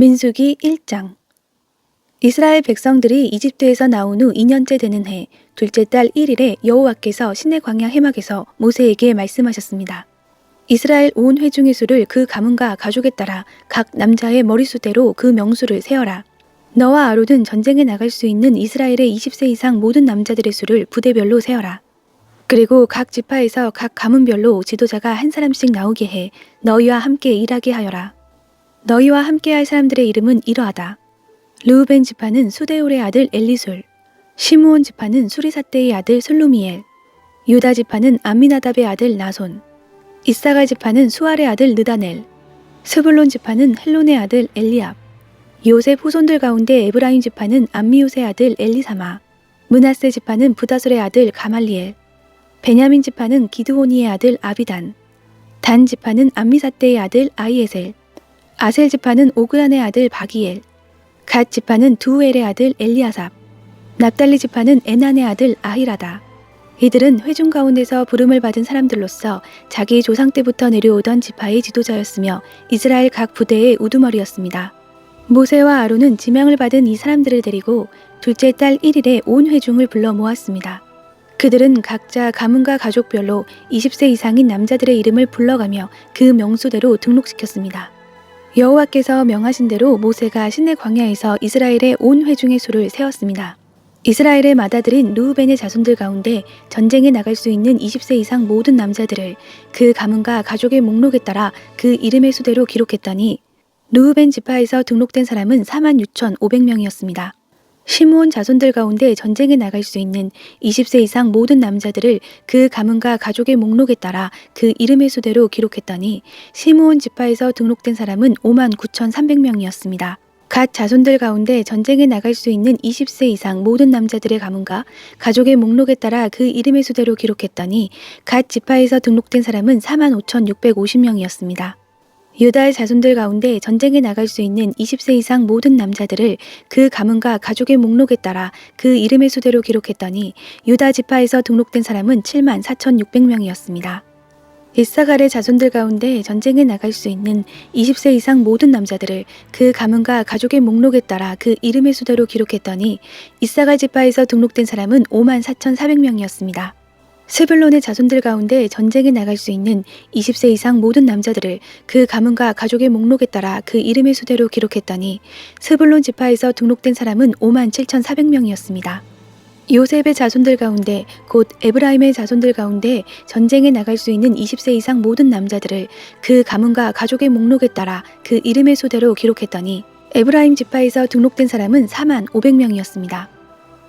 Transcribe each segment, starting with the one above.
민수기 1장. 이스라엘 백성들이 이집트에서 나온 후 2년째 되는 해 둘째 달 1일에 여호와께서 시내 광야 해막에서 모세에게 말씀하셨습니다. 이스라엘 온 회중의 수를 그 가문과 가족에 따라 각 남자의 머릿수대로 그 명수를 세어라. 너와 아론은 전쟁에 나갈 수 있는 이스라엘의 20세 이상 모든 남자들의 수를 부대별로 세어라. 그리고 각 지파에서 각 가문별로 지도자가 한 사람씩 나오게 해 너희와 함께 일하게 하여라. 너희와 함께할 사람들의 이름은 이러하다. 르우벤 지파는 수데올의 아들 엘리술, 시므온 지파는 수리사떼의 아들 슬루미엘, 유다 지파는 암미나답의 아들 나손, 이사갈 지파는 수알의 아들 느다넬, 스불론 지파는 헬론의 아들 엘리압, 요셉 후손들 가운데 에브라임 지파는 암미웃의 아들 엘리사마, 므낫세 지파는 부다솔의 아들 가말리엘, 베냐민 지파는 기드오니의 아들 아비단, 단 지파는 암미사떼의 아들 아이에셀, 아셀 지파는 오그란의 아들 바기엘, 갓 지파는 두우엘의 아들 엘리아삽, 납달리 지파는 에난의 아들 아히라다. 이들은 회중 가운데서 부름을 받은 사람들로서 자기 조상 때부터 내려오던 지파의 지도자였으며 이스라엘 각 부대의 우두머리였습니다. 모세와 아론은 지명을 받은 이 사람들을 데리고 둘째 달 1일에 온 회중을 불러 모았습니다. 그들은 각자 가문과 가족별로 20세 이상인 남자들의 이름을 불러가며 그 명수대로 등록시켰습니다. 여호와께서 명하신 대로 모세가 시내 광야에서 이스라엘의 온 회중의 수를 세었습니다. 이스라엘의 맏아들인 르우벤의 자손들 가운데 전쟁에 나갈 수 있는 20세 이상 모든 남자들을 그 가문과 가족의 목록에 따라 그 이름의 수대로 기록했더니 르우벤 지파에서 등록된 사람은 46,500명이었습니다. 시므온 자손들 가운데 전쟁에 나갈 수 있는 20세 이상 모든 남자들을 그 가문과 가족의 목록에 따라 그 이름의 수대로 기록했더니 시므온 지파에서 등록된 사람은 59,300명이었습니다. 갓 자손들 가운데 전쟁에 나갈 수 있는 20세 이상 모든 남자들의 가문과 가족의 목록에 따라 그 이름의 수대로 기록했더니 갓 지파에서 등록된 사람은 45,650명이었습니다. 유다의 자손들 가운데 전쟁에 나갈 수 있는 20세 이상 모든 남자들을 그 가문과 가족의 목록에 따라 그 이름의 수대로 기록했더니 유다 지파에서 등록된 사람은 74,600명이었습니다. 이사갈의 자손들 가운데 전쟁에 나갈 수 있는 20세 이상 모든 남자들을 그 가문과 가족의 목록에 따라 그 이름의 수대로 기록했더니 이사갈 지파에서 등록된 사람은 54,400명이었습니다. 스불론의 자손들 가운데 전쟁에 나갈 수 있는 20세 이상 모든 남자들을 그 가문과 가족의 목록에 따라 그 이름의 수대로 기록했더니 스불론 지파에서 등록된 사람은 57,400명이었습니다. 요셉의 자손들 가운데 곧 에브라임의 자손들 가운데 전쟁에 나갈 수 있는 20세 이상 모든 남자들을 그 가문과 가족의 목록에 따라 그 이름의 수대로 기록했더니 에브라임 지파에서 등록된 사람은 45,500명이었습니다.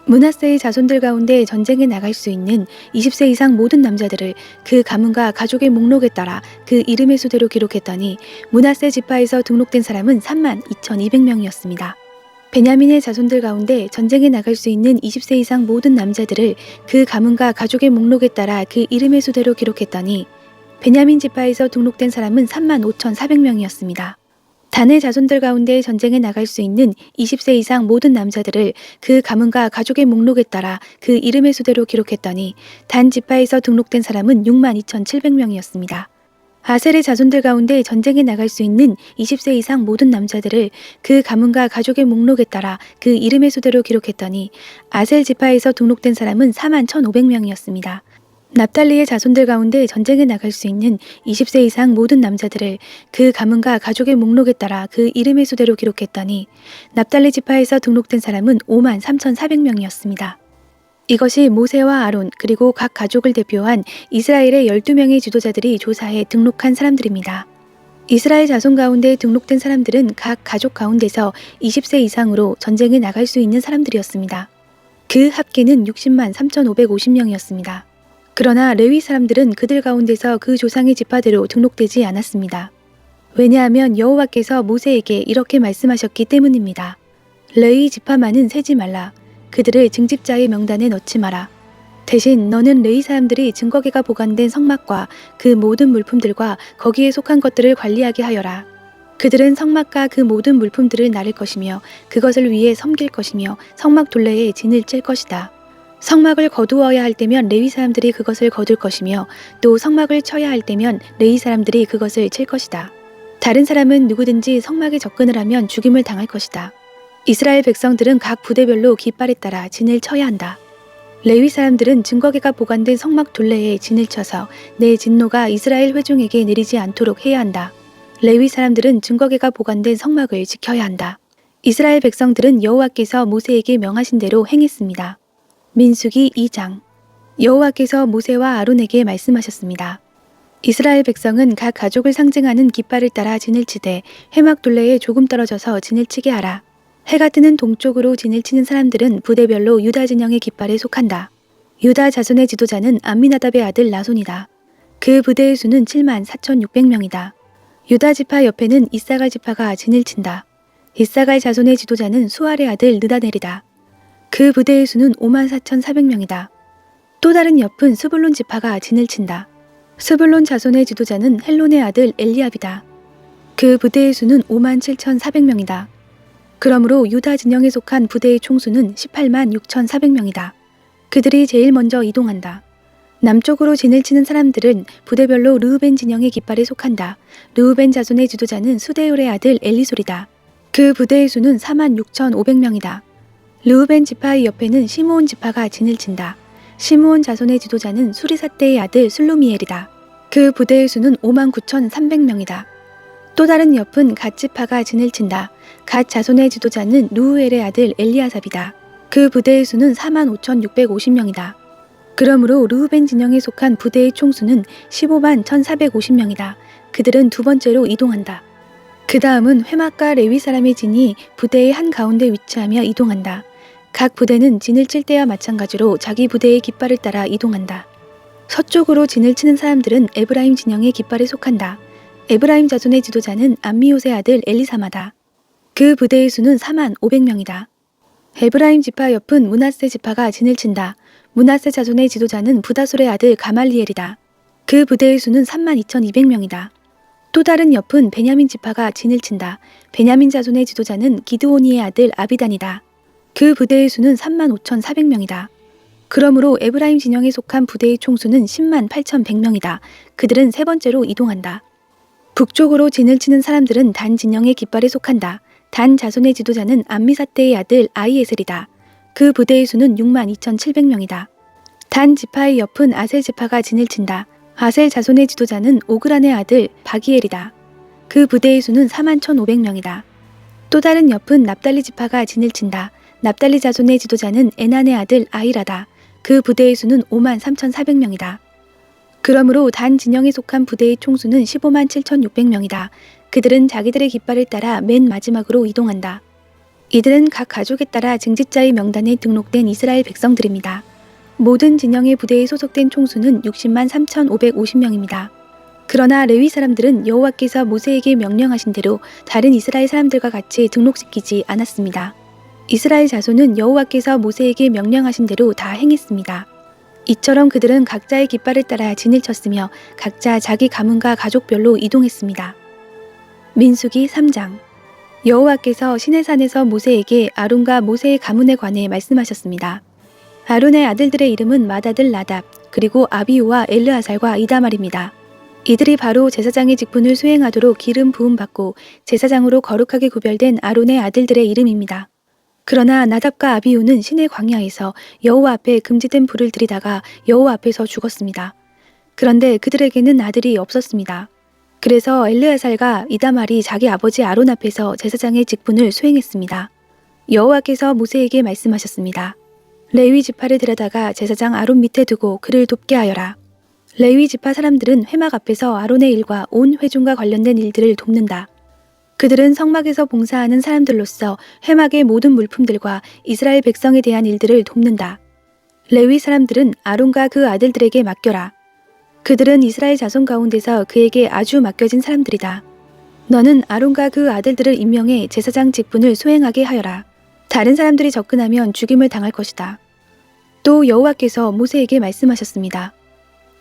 므낫세의 자손들 가운데 전쟁에 나갈 수 있는 20세 이상 모든 남자들을 그 가문과 가족의 목록에 따라 그 이름의 수대로 기록했더니 므낫세 지파에서 등록된 사람은 32,200명이었습니다. 베냐민의 자손들 가운데 전쟁에 나갈 수 있는 20세 이상 모든 남자들을 그 가문과 가족의 목록에 따라 그 이름의 수대로 기록했더니 베냐민 지파에서 등록된 사람은 35,400명이었습니다. 단의 자손들 가운데 전쟁에 나갈 수 있는 20세 이상 모든 남자들을 그 가문과 가족의 목록에 따라 그 이름의 수대로 기록했더니 단 지파에서 등록된 사람은 62,700명이었습니다. 아셀의 자손들 가운데 전쟁에 나갈 수 있는 20세 이상 모든 남자들을 그 가문과 가족의 목록에 따라 그 이름의 수대로 기록했더니 아셀 지파에서 등록된 사람은 41,500명이었습니다. 납달리의 자손들 가운데 전쟁에 나갈 수 있는 20세 이상 모든 남자들을 그 가문과 가족의 목록에 따라 그 이름의 수대로 기록했더니 납달리 지파에서 등록된 사람은 53,400명이었습니다. 이것이 모세와 아론 그리고 각 가족을 대표한 이스라엘의 12명의 지도자들이 조사해 등록한 사람들입니다. 이스라엘 자손 가운데 등록된 사람들은 각 가족 가운데서 20세 이상으로 전쟁에 나갈 수 있는 사람들이었습니다. 그 합계는 60만 3,550명이었습니다. 그러나 레위 사람들은 그들 가운데서 그 조상의 지파대로 등록되지 않았습니다. 왜냐하면 여호와께서 모세에게 이렇게 말씀하셨기 때문입니다. 레위 지파만은 세지 말라. 그들을 증집자의 명단에 넣지 마라. 대신 너는 레위 사람들이 증거계가 보관된 성막과 그 모든 물품들과 거기에 속한 것들을 관리하게 하여라. 그들은 성막과 그 모든 물품들을 나를 것이며 그것을 위해 섬길 것이며 성막 둘레에 진을 칠 것이다. 성막을 거두어야 할 때면 레위 사람들이 그것을 거둘 것이며 또 성막을 쳐야 할 때면 레위 사람들이 그것을 칠 것이다. 다른 사람은 누구든지 성막에 접근을 하면 죽임을 당할 것이다. 이스라엘 백성들은 각 부대별로 깃발에 따라 진을 쳐야 한다. 레위 사람들은 증거계가 보관된 성막 둘레에 진을 쳐서 내 진노가 이스라엘 회중에게 내리지 않도록 해야 한다. 레위 사람들은 증거계가 보관된 성막을 지켜야 한다. 이스라엘 백성들은 여호와께서 모세에게 명하신 대로 행했습니다. 민수기 2장. 여호와께서 모세와 아론에게 말씀하셨습니다. 이스라엘 백성은 각 가족을 상징하는 깃발을 따라 진을 치되 회막 둘레에 조금 떨어져서 진을 치게 하라. 해가 뜨는 동쪽으로 진을 치는 사람들은 부대별로 유다 진영의 깃발에 속한다. 유다 자손의 지도자는 암미나답의 아들 나손이다. 그 부대의 수는 74,600명이다. 유다 지파 옆에는 이사갈 지파가 진을 친다. 이사갈 자손의 지도자는 수알의 아들 느다넬이다. 그 부대의 수는 54,400명이다. 또 다른 옆은 스불론 지파가 진을 친다. 스불론 자손의 지도자는 헬론의 아들 엘리압이다. 그 부대의 수는 57,400명이다. 그러므로 유다 진영에 속한 부대의 총수는 186,400명이다. 그들이 제일 먼저 이동한다. 남쪽으로 진을 치는 사람들은 부대별로 르우벤 진영의 깃발에 속한다. 르우벤 자손의 지도자는 수데울의 아들 엘리솔이다. 그 부대의 수는 46,500명이다. 르우벤 지파의 옆에는 시므온 지파가 진을 친다. 시므온 자손의 지도자는 수리사떼의 아들 슬루미엘이다. 그 부대의 수는 59,300명이다. 또 다른 옆은 갓 지파가 진을 친다. 갓 자손의 지도자는 루우엘의 아들 엘리아삽이다. 그 부대의 수는 45,650명이다. 그러므로 르우벤 진영에 속한 부대의 총수는 15만 1,450명이다. 그들은 두 번째로 이동한다. 그 다음은 회막과 레위 사람의 진이 부대의 한가운데 위치하며 이동한다. 각 부대는 진을 칠 때와 마찬가지로 자기 부대의 깃발을 따라 이동한다. 서쪽으로 진을 치는 사람들은 에브라임 진영의 깃발에 속한다. 에브라임 자손의 지도자는 암미옷의 아들 엘리사마다. 그 부대의 수는 4만 500명이다. 에브라임 지파 옆은 므낫세 지파가 진을 친다. 므낫세 자손의 지도자는 부다솔의 아들 가말리엘이다. 그 부대의 수는 32,200명이다. 또 다른 옆은 베냐민 지파가 진을 친다. 베냐민 자손의 지도자는 기드오니의 아들 아비단이다. 그 부대의 수는 35,400명이다. 그러므로 에브라임 진영에 속한 부대의 총수는 10만 8,100명이다. 그들은 세 번째로 이동한다. 북쪽으로 진을 치는 사람들은 단 진영의 깃발에 속한다. 단 자손의 지도자는 암미사떼의 아들 아이에셀이다. 그 부대의 수는 6만 2,700명이다. 단 지파의 옆은 아셀 지파가 진을 친다. 아셀 자손의 지도자는 오그란의 아들 바기엘이다. 그 부대의 수는 4만 1,500명이다. 또 다른 옆은 납달리 지파가 진을 친다. 납달리 자손의 지도자는 에난의 아들 아이라다. 그 부대의 수는 5만 3,400명이다. 그러므로 단 진영에 속한 부대의 총수는 15만 7,600명이다. 그들은 자기들의 깃발을 따라 맨 마지막으로 이동한다. 이들은 각 가족에 따라 징집자의 명단에 등록된 이스라엘 백성들입니다. 모든 진영의 부대에 소속된 총수는 60만 3,550명입니다. 그러나 레위 사람들은 여호와께서 모세에게 명령하신 대로 다른 이스라엘 사람들과 같이 등록시키지 않았습니다. 이스라엘 자손은 여호와께서 모세에게 명령하신 대로 다 행했습니다. 이처럼 그들은 각자의 깃발을 따라 진을 쳤으며 각자 자기 가문과 가족별로 이동했습니다. 민수기 3장. 여호와께서 시내산에서 모세에게 아론과 모세의 가문에 관해 말씀하셨습니다. 아론의 아들들의 이름은 맏아들 나답, 그리고 아비우와 엘르아살과 이다말입니다. 이들이 바로 제사장의 직분을 수행하도록 기름 부음 받고 제사장으로 거룩하게 구별된 아론의 아들들의 이름입니다. 그러나 나답과 아비우는 시내 광야에서 여호와 앞에 금지된 불을 들이다가 여호와 앞에서 죽었습니다. 그런데 그들에게는 아들이 없었습니다. 그래서 엘르아살과 이다말이 자기 아버지 아론 앞에서 제사장의 직분을 수행했습니다. 여호와께서 모세에게 말씀하셨습니다. 레위 지파를 데려다가 제사장 아론 밑에 두고 그를 돕게 하여라. 레위 지파 사람들은 회막 앞에서 아론의 일과 온 회중과 관련된 일들을 돕는다. 그들은 성막에서 봉사하는 사람들로서 회막의 모든 물품들과 이스라엘 백성에 대한 일들을 돕는다. 레위 사람들은 아론과 그 아들들에게 맡겨라. 그들은 이스라엘 자손 가운데서 그에게 아주 맡겨진 사람들이다. 너는 아론과 그 아들들을 임명해 제사장 직분을 수행하게 하여라. 다른 사람들이 접근하면 죽임을 당할 것이다. 또 여호와께서 모세에게 말씀하셨습니다.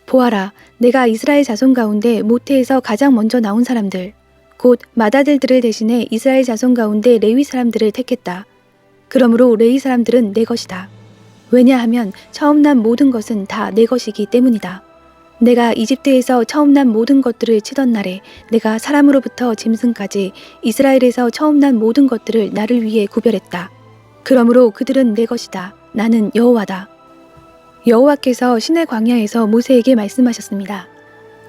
보아라, 내가 이스라엘 자손 가운데 모태에서 가장 먼저 나온 사람들, 곧 맏아들들을 대신해 이스라엘 자손 가운데 레위 사람들을 택했다. 그러므로 레위 사람들은 내 것이다. 왜냐하면 처음 난 모든 것은 다 내 것이기 때문이다. 내가 이집트에서 처음 난 모든 것들을 치던 날에 내가 사람으로부터 짐승까지 이스라엘에서 처음 난 모든 것들을 나를 위해 구별했다. 그러므로 그들은 내 것이다. 나는 여호와다. 여호와께서 시내 광야에서 모세에게 말씀하셨습니다.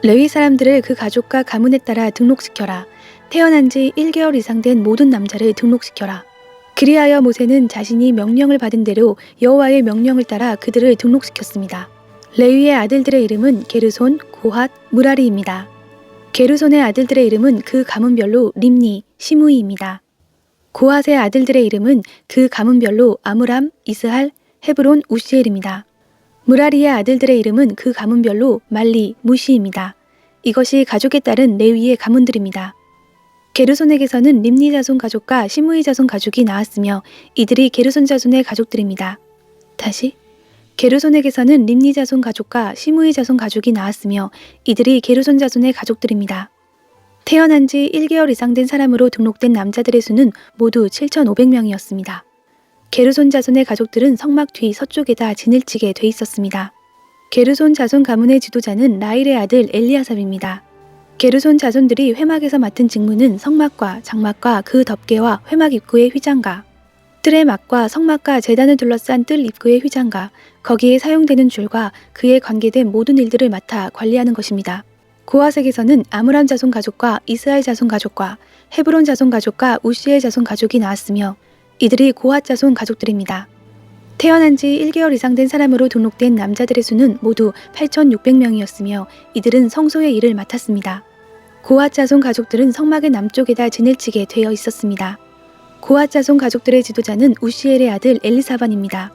레위 사람들을 그 가족과 가문에 따라 등록시켜라. 태어난 지 1개월 이상 된 모든 남자를 등록시켜라. 그리하여 모세는 자신이 명령을 받은 대로 여호와의 명령을 따라 그들을 등록시켰습니다. 레위의 아들들의 이름은 게르손, 고핫, 무라리입니다. 게르손의 아들들의 이름은 그 가문별로 림니, 시므이입니다. 고핫의 아들들의 이름은 그 가문별로 아므람, 이스할, 헤브론, 우시엘입니다. 무라리의 아들들의 이름은 그 가문별로 말리, 무시입니다. 이것이 가족에 따른 레위의 가문들입니다. 게르손에게서는 림니 자손 가족과 시므이 자손 가족이 나왔으며 이들이 게르손 자손의 가족들입니다. 다시 게르손에게서는 림니 자손 가족과 시므이 자손 가족이 나왔으며 이들이 게르손 자손의 가족들입니다. 태어난 지 1개월 이상 된 사람으로 등록된 남자들의 수는 모두 7,500명이었습니다. 게르손 자손의 가족들은 성막 뒤 서쪽에다 진을 치게 돼 있었습니다. 게르손 자손 가문의 지도자는 라일의 아들 엘리아삽입니다. 게르손 자손들이 회막에서 맡은 직무는 성막과 장막과 그 덮개와 회막 입구의 휘장과 뜰의 막과 성막과 제단을 둘러싼 뜰 입구의 휘장과 거기에 사용되는 줄과 그에 관계된 모든 일들을 맡아 관리하는 것입니다. 고핫에게서는 아므람 자손 가족과 이스할 자손 가족과 헤브론 자손 가족과 우시엘 자손 가족이 나왔으며 이들이 고핫 자손 가족들입니다. 태어난 지 1개월 이상 된 사람으로 등록된 남자들의 수는 모두 8,600명이었으며 이들은 성소의 일을 맡았습니다. 고핫 자손 가족들은 성막의 남쪽에다 진을 치게 되어 있었습니다. 고핫 자손 가족들의 지도자는 우시엘의 아들 엘리사반입니다.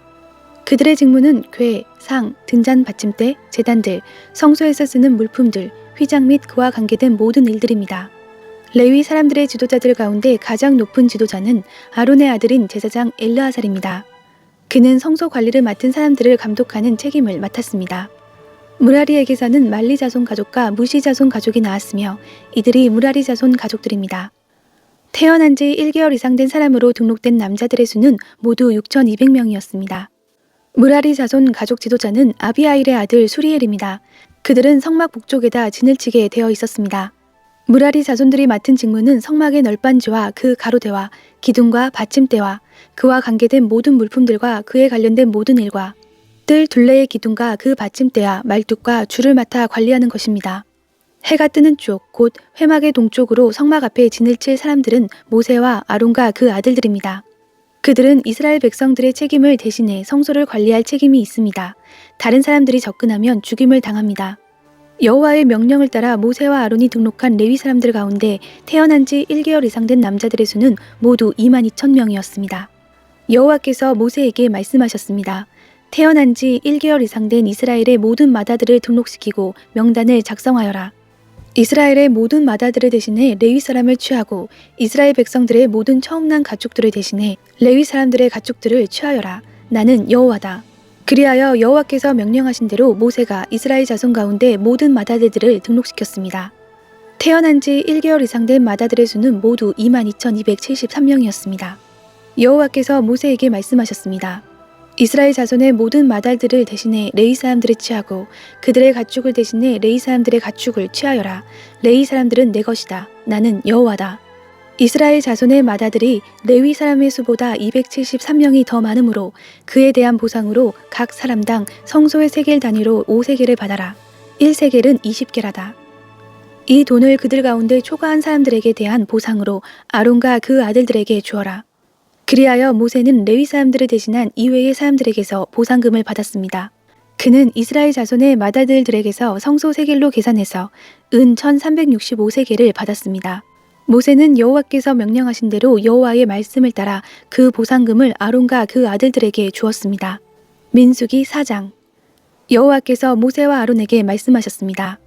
그들의 직무는 궤, 상, 등잔 받침대, 제단들, 성소에서 쓰는 물품들, 휘장 및 그와 관계된 모든 일들입니다. 레위 사람들의 지도자들 가운데 가장 높은 지도자는 아론의 아들인 제사장 엘르아살입니다. 그는 성소 관리를 맡은 사람들을 감독하는 책임을 맡았습니다. 무라리에게서는 말리 자손 가족과 무시 자손 가족이 나왔으며 이들이 무라리 자손 가족들입니다. 태어난 지 1개월 이상 된 사람으로 등록된 남자들의 수는 모두 6,200명이었습니다. 무라리 자손 가족 지도자는 아비아일의 아들 수리엘입니다. 그들은 성막 북쪽에다 진을 치게 되어 있었습니다. 무라리 자손들이 맡은 직무는 성막의 널빤지와 그 가로대와 기둥과 받침대와 그와 관계된 모든 물품들과 그에 관련된 모든 일과 뜰 둘레의 기둥과 그 받침대와 말뚝과 줄을 맡아 관리하는 것입니다. 해가 뜨는 쪽, 곧 회막의 동쪽으로 성막 앞에 진을 칠 사람들은 모세와 아론과 그 아들들입니다. 그들은 이스라엘 백성들의 책임을 대신해 성소를 관리할 책임이 있습니다. 다른 사람들이 접근하면 죽임을 당합니다. 여호와의 명령을 따라 모세와 아론이 등록한 레위 사람들 가운데 태어난 지 1개월 이상 된 남자들의 수는 모두 22,000명이었습니다. 여호와께서 모세에게 말씀하셨습니다. 태어난 지 1개월 이상 된 이스라엘의 모든 마다들을 등록시키고 명단을 작성하여라. 이스라엘의 모든 마다들을 대신해 레위 사람을 취하고 이스라엘 백성들의 모든 처음 난 가축들을 대신해 레위 사람들의 가축들을 취하여라. 나는 여호와다. 그리하여 여호와께서 명령하신 대로 모세가 이스라엘 자손 가운데 모든 마다들을 등록시켰습니다. 태어난 지 1개월 이상 된 마다들의 수는 모두 22,273명이었습니다. 여호와께서 모세에게 말씀하셨습니다. 이스라엘 자손의 모든 마달들을 대신해 레위 사람들을 취하고 그들의 가축을 대신해 레위 사람들의 가축을 취하여라. 레위 사람들은 내 것이다. 나는 여호와다. 이스라엘 자손의 마다들이 레위 사람의 수보다 273명이 더 많으므로 그에 대한 보상으로 각 사람당 성소의 세겔 단위로 5세겔을 받아라. 1세겔은 20게라다. 이 돈을 그들 가운데 초과한 사람들에게 대한 보상으로 아론과 그 아들들에게 주어라. 그리하여 모세는 레위 사람들을 대신한 이외의 사람들에게서 보상금을 받았습니다. 그는 이스라엘 자손의 마다들에게서 성소 세겔로 계산해서 은 1,365세겔을 받았습니다. 모세는 여호와께서 명령하신 대로 여호와의 말씀을 따라 그 보상금을 아론과 그 아들들에게 주었습니다. 민수기 4장. 여호와께서 모세와 아론에게 말씀하셨습니다.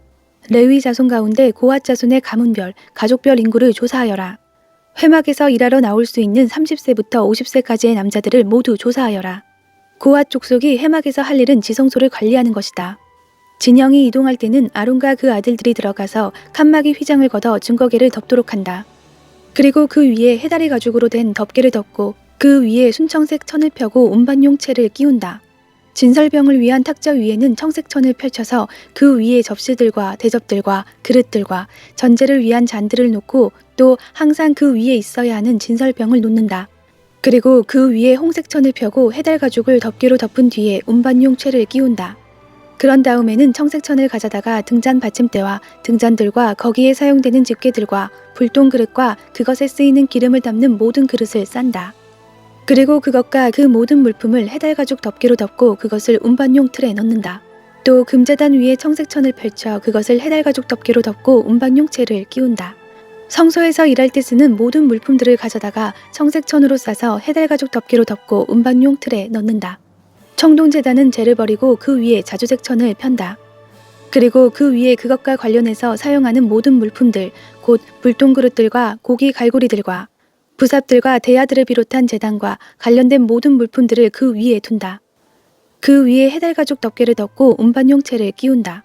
레위 자손 가운데 고핫 자손의 가문별, 가족별 인구를 조사하여라. 회막에서 일하러 나올 수 있는 30세부터 50세까지의 남자들을 모두 조사하여라. 고핫 족속이 회막에서 할 일은 지성소를 관리하는 것이다. 진영이 이동할 때는 아론과 그 아들들이 들어가서 칸막이 휘장을 걷어 증거계를 덮도록 한다. 그리고 그 위에 해다리 가죽으로 된 덮개를 덮고 그 위에 순청색 천을 펴고 운반용 채를 끼운다. 진설병을 위한 탁자 위에는 청색천을 펼쳐서 그 위에 접시들과 대접들과 그릇들과 전제를 위한 잔들을 놓고 또 항상 그 위에 있어야 하는 진설병을 놓는다. 그리고 그 위에 홍색천을 펴고 해달가죽을 덮개로 덮은 뒤에 운반용 채를 끼운다. 그런 다음에는 청색천을 가져다가 등잔 받침대와 등잔들과 거기에 사용되는 집게들과 불똥 그릇과 그것에 쓰이는 기름을 담는 모든 그릇을 싼다. 그리고 그것과 그 모든 물품을 해달가죽 덮개로 덮고 그것을 운반용 틀에 넣는다. 또 금제단 위에 청색천을 펼쳐 그것을 해달가죽 덮개로 덮고 운반용 채를 끼운다. 성소에서 일할 때 쓰는 모든 물품들을 가져다가 청색천으로 싸서 해달가죽 덮개로 덮고 운반용 틀에 넣는다. 청동제단은 재를 버리고 그 위에 자주색천을 편다. 그리고 그 위에 그것과 관련해서 사용하는 모든 물품들, 곧 불똥그릇들과 고기 갈고리들과 부삽들과 대야들을 비롯한 제단과 관련된 모든 물품들을 그 위에 둔다. 그 위에 해달가죽 덮개를 덮고 운반용 채를 끼운다.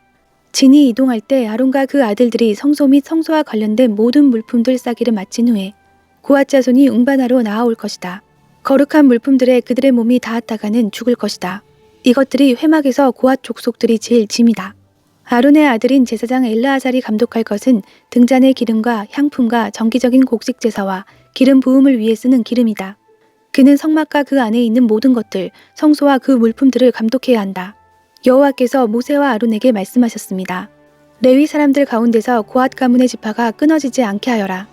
진이 이동할 때 아론과 그 아들들이 성소 및 성소와 관련된 모든 물품들 싸기를 마친 후에 고앗 자손이 운반하러 나아올 것이다. 거룩한 물품들에 그들의 몸이 닿았다가는 죽을 것이다. 이것들이 회막에서 고앗 족속들이 지을 짐이다. 아론의 아들인 제사장 엘르아살이 감독할 것은 등잔의 기름과 향품과 정기적인 곡식 제사와 기름 부음을 위해 쓰는 기름이다. 그는 성막과 그 안에 있는 모든 것들, 성소와 그 물품들을 감독해야 한다. 여호와께서 모세와 아론에게 말씀하셨습니다. 레위 사람들 가운데서 고앗 가문의 지파가 끊어지지 않게 하여라.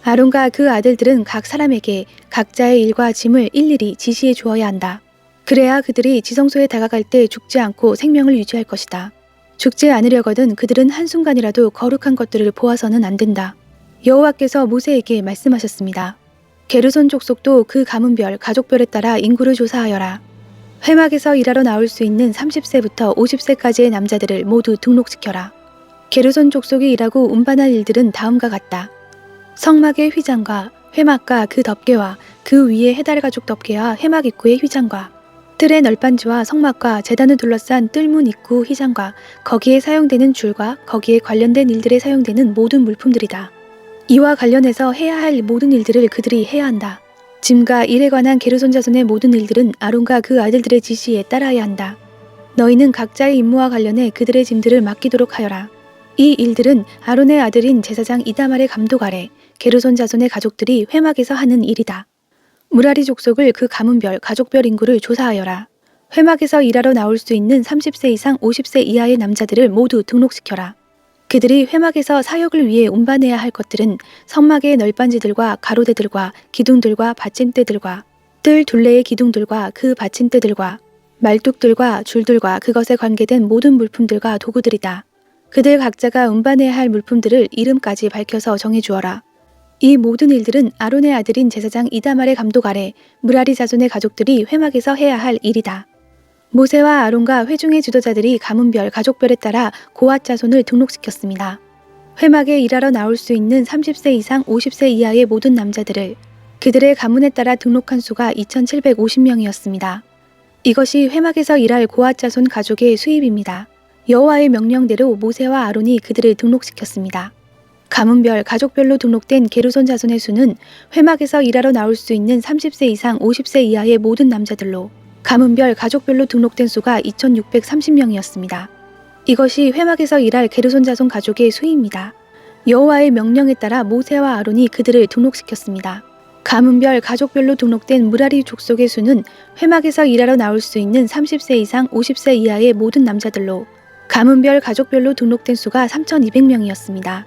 아론과 그 아들들은 각 사람에게 각자의 일과 짐을 일일이 지시해 주어야 한다. 그래야 그들이 지성소에 다가갈 때 죽지 않고 생명을 유지할 것이다. 죽지 않으려거든 그들은 한순간이라도 거룩한 것들을 보아서는 안 된다. 여호와께서 모세에게 말씀하셨습니다. 게르손 족속도 그 가문별, 가족별에 따라 인구를 조사하여라. 회막에서 일하러 나올 수 있는 30세부터 50세까지의 남자들을 모두 등록시켜라. 게르손 족속이 일하고 운반할 일들은 다음과 같다. 성막의 휘장과 회막과 그 덮개와 그 위에 해달가죽 덮개와 회막 입구의 휘장과 뜰의 널빤지와 성막과 제단을 둘러싼 뜰문 입구 휘장과 거기에 사용되는 줄과 거기에 관련된 일들에 사용되는 모든 물품들이다. 이와 관련해서 해야 할 모든 일들을 그들이 해야 한다. 짐과 일에 관한 게르손 자손의 모든 일들은 아론과 그 아들들의 지시에 따라야 한다. 너희는 각자의 임무와 관련해 그들의 짐들을 맡기도록 하여라. 이 일들은 아론의 아들인 제사장 이다말의 감독 아래 게르손 자손의 가족들이 회막에서 하는 일이다. 무라리 족속을 그 가문별, 가족별 인구를 조사하여라. 회막에서 일하러 나올 수 있는 30세 이상 50세 이하의 남자들을 모두 등록시켜라. 그들이 회막에서 사역을 위해 운반해야 할 것들은 성막의 널빤지들과 가로대들과 기둥들과 받침대들과 뜰 둘레의 기둥들과 그 받침대들과 말뚝들과 줄들과 그것에 관계된 모든 물품들과 도구들이다. 그들 각자가 운반해야 할 물품들을 이름까지 밝혀서 정해주어라. 이 모든 일들은 아론의 아들인 제사장 이다말의 감독 아래 무라리 자손의 가족들이 회막에서 해야 할 일이다. 모세와 아론과 회중의 지도자들이 가문별, 가족별에 따라 고앗 자손을 등록시켰습니다. 회막에 일하러 나올 수 있는 30세 이상 50세 이하의 모든 남자들을 그들의 가문에 따라 등록한 수가 2,750명이었습니다. 이것이 회막에서 일할 고앗 자손 가족의 수입입니다. 여호와의 명령대로 모세와 아론이 그들을 등록시켰습니다. 가문별, 가족별로 등록된 게르손 자손의 수는 회막에서 일하러 나올 수 있는 30세 이상 50세 이하의 모든 남자들로 가문별, 가족별로 등록된 수가 2,630명이었습니다. 이것이 회막에서 일할 게르손 자손 가족의 수입니다. 여호와의 명령에 따라 모세와 아론이 그들을 등록시켰습니다. 가문별, 가족별로 등록된 무라리 족속의 수는 회막에서 일하러 나올 수 있는 30세 이상 50세 이하의 모든 남자들로 가문별, 가족별로 등록된 수가 3,200명이었습니다.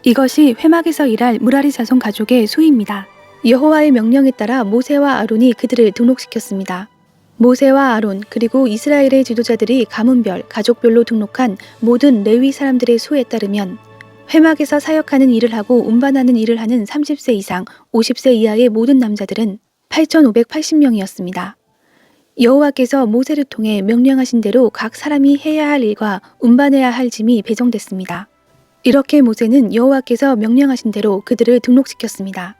이것이 회막에서 일할 무라리 자손 가족의 수입니다. 여호와의 명령에 따라 모세와 아론이 그들을 등록시켰습니다. 모세와 아론 그리고 이스라엘의 지도자들이 가문별, 가족별로 등록한 모든 레위 사람들의 수에 따르면 회막에서 사역하는 일을 하고 운반하는 일을 하는 30세 이상 50세 이하의 모든 남자들은 8,580명이었습니다. 여호와께서 모세를 통해 명령하신 대로 각 사람이 해야 할 일과 운반해야 할 짐이 배정됐습니다. 이렇게 모세는 여호와께서 명령하신 대로 그들을 등록시켰습니다.